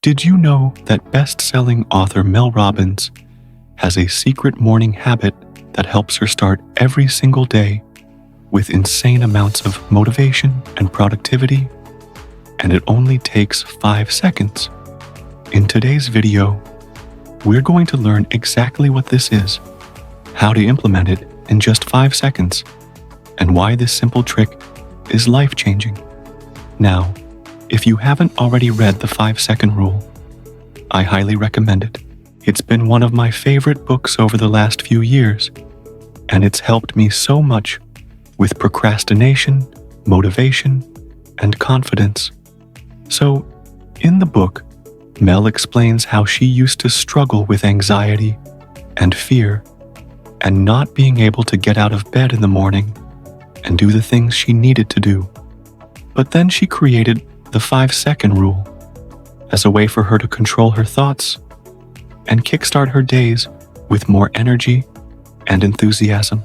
Did you know that best-selling author Mel Robbins has a secret morning habit that helps her start every single day with insane amounts of motivation and productivity? And it only takes 5 seconds. In today's video, we're going to learn exactly what this is, how to implement it in just 5 seconds, and why this simple trick is life-changing. Now, if you haven't already read the 5-second rule, I highly recommend it. It's been one of my favorite books over the last few years, and it's helped me so much with procrastination, motivation, and confidence. So, in the book, Mel explains how she used to struggle with anxiety and fear and not being able to get out of bed in the morning and do the things she needed to do. But then she created the 5-second rule as a way for her to control her thoughts and kickstart her days with more energy and enthusiasm.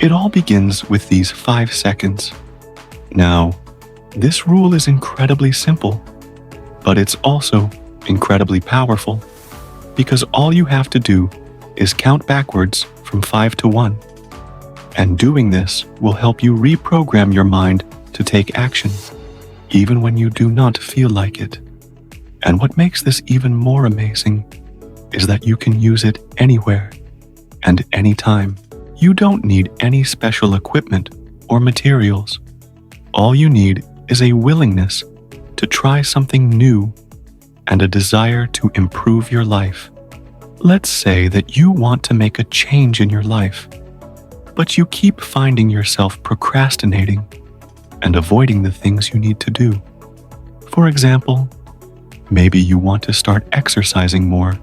It all begins with these 5 seconds. Now, this rule is incredibly simple, but it's also incredibly powerful because all you have to do is count backwards from 5 to 1. And doing this will help you reprogram your mind to take action, even when you do not feel like it. And what makes this even more amazing is that you can use it anywhere and anytime. You don't need any special equipment or materials. All you need is a willingness to try something new and a desire to improve your life. Let's say that you want to make a change in your life, but you keep finding yourself procrastinating and avoiding the things you need to do. For example, maybe you want to start exercising more,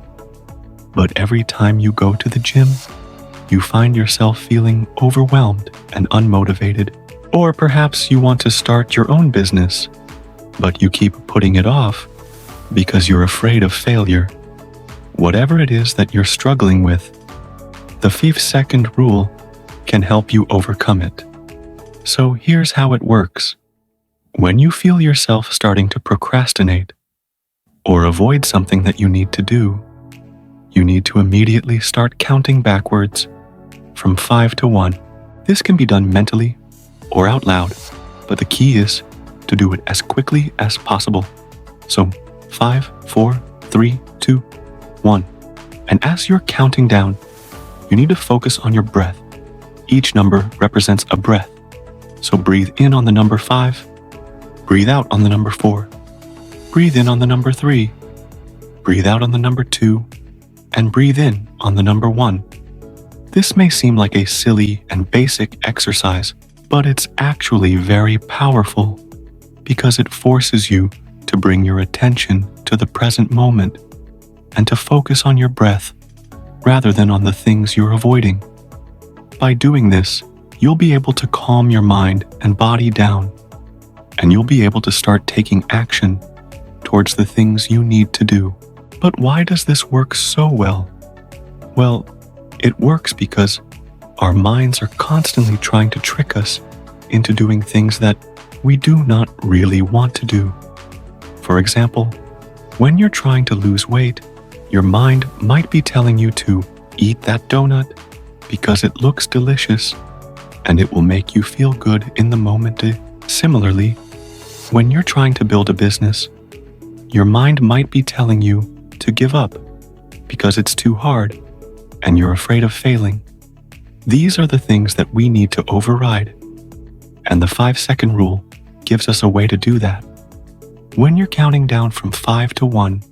but every time you go to the gym, you find yourself feeling overwhelmed and unmotivated. Or perhaps you want to start your own business, but you keep putting it off because you're afraid of failure. Whatever it is that you're struggling with, the 5-second rule can help you overcome it. So here's how it works. When you feel yourself starting to procrastinate or avoid something that you need to do, you need to immediately start counting backwards from 5 to 1. This can be done mentally or out loud, but the key is to do it as quickly as possible. So 5, 4, 3, 2, 1. And as you're counting down, you need to focus on your breath. Each number represents a breath. So breathe in on the number 5, breathe out on the number 4, breathe in on the number 3, breathe out on the number 2, and breathe in on the number 1. This may seem like a silly and basic exercise, but it's actually very powerful because it forces you to bring your attention to the present moment and to focus on your breath rather than on the things you're avoiding. By doing this, you'll be able to calm your mind and body down, and you'll be able to start taking action towards the things you need to do. But why does this work so well? Well, it works because our minds are constantly trying to trick us into doing things that we do not really want to do. For example, when you're trying to lose weight, your mind might be telling you to eat that donut because it looks delicious and it will make you feel good in the moment. Similarly, when you're trying to build a business, your mind might be telling you to give up because it's too hard and you're afraid of failing. These are the things that we need to override, and the 5-second rule gives us a way to do that. When you're counting down from 5 to 1,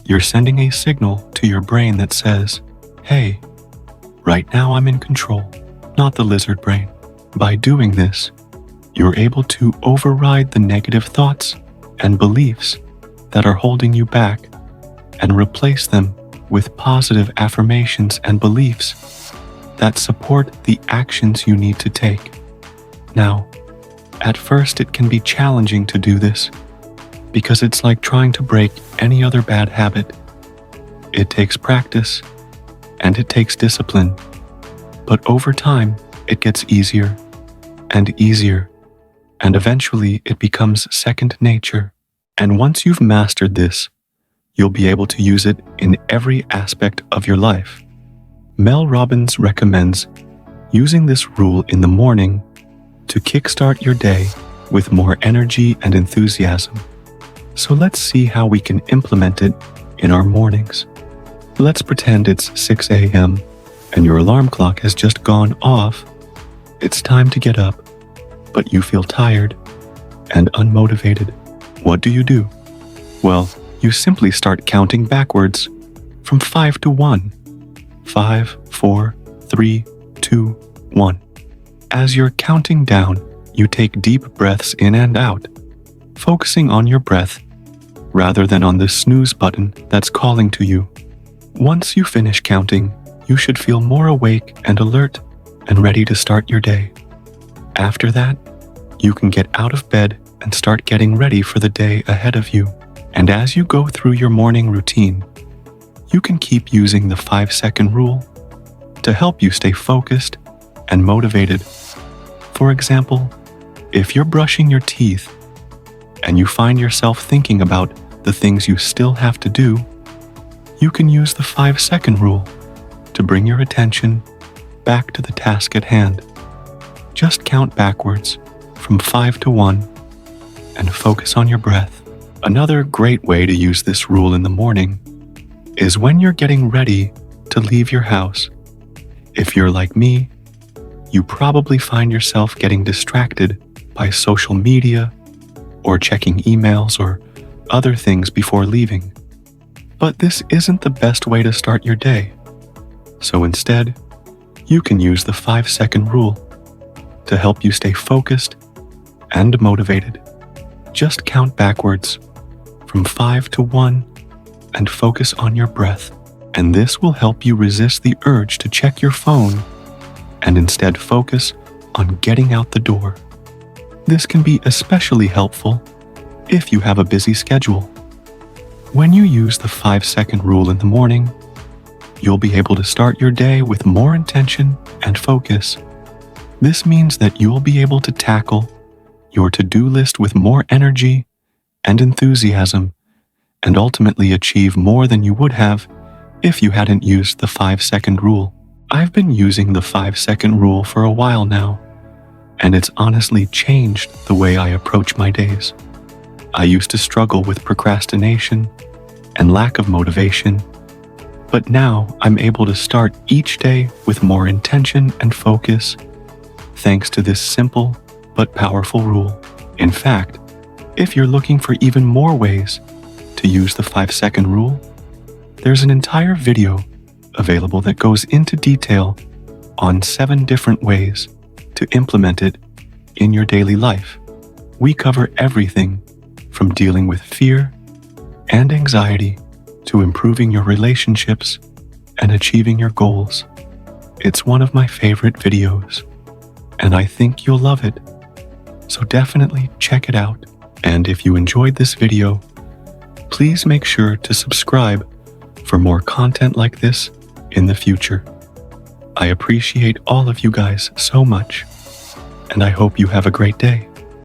you're sending a signal to your brain that says, "Hey, right now I'm in control," not the lizard brain. By doing this, you're able to override the negative thoughts and beliefs that are holding you back and replace them with positive affirmations and beliefs that support the actions you need to take. Now, at first it can be challenging to do this because it's like trying to break any other bad habit. It takes practice and it takes discipline, but over time it gets easier and easier, and eventually it becomes second nature. And once you've mastered this, you'll be able to use it in every aspect of your life. Mel Robbins recommends using this rule in the morning to kickstart your day with more energy and enthusiasm. So let's see how we can implement it in our mornings. Let's pretend it's 6 a.m. and your alarm clock has just gone off. It's time to get up, but you feel tired and unmotivated. What do? Well, you simply start counting backwards from 5 to 1. 5, 4, 3, 2, 1. As you're counting down, you take deep breaths in and out, focusing on your breath rather than on the snooze button that's calling to you. Once you finish counting, you should feel more awake and alert and ready to start your day. After that, you can get out of bed and start getting ready for the day ahead of you. And as you go through your morning routine, you can keep using the 5-second rule to help you stay focused and motivated. For example, if you're brushing your teeth and you find yourself thinking about the things you still have to do, you can use the 5-second rule to bring your attention back to the task at hand. Just count backwards from 5 to 1 and focus on your breath. Another great way to use this rule in the morning is when you're getting ready to leave your house. If you're like me, you probably find yourself getting distracted by social media or checking emails or other things before leaving. But this isn't the best way to start your day. So instead, you can use the 5-second rule to help you stay focused and motivated. Just count backwards from 5 to 1 and focus on your breath. And this will help you resist the urge to check your phone and instead focus on getting out the door. This can be especially helpful if you have a busy schedule. When you use the 5-second rule in the morning, you'll be able to start your day with more intention and focus. This means that you'll be able to tackle your to-do list with more energy and enthusiasm, and ultimately achieve more than you would have if you hadn't used the 5-second rule. I've been using the 5-second rule for a while now, and it's honestly changed the way I approach my days. I used to struggle with procrastination and lack of motivation, but now I'm able to start each day with more intention and focus, thanks to this simple but powerful rule. In fact, if you're looking for even more ways to use the 5-second rule, there's an entire video available that goes into detail on 7 different ways to implement it in your daily life. We cover everything from dealing with fear and anxiety to improving your relationships and achieving your goals. It's one of my favorite videos, and I think you'll love it. So definitely check it out. And if you enjoyed this video, please make sure to subscribe for more content like this in the future. I appreciate all of you guys so much, and I hope you have a great day.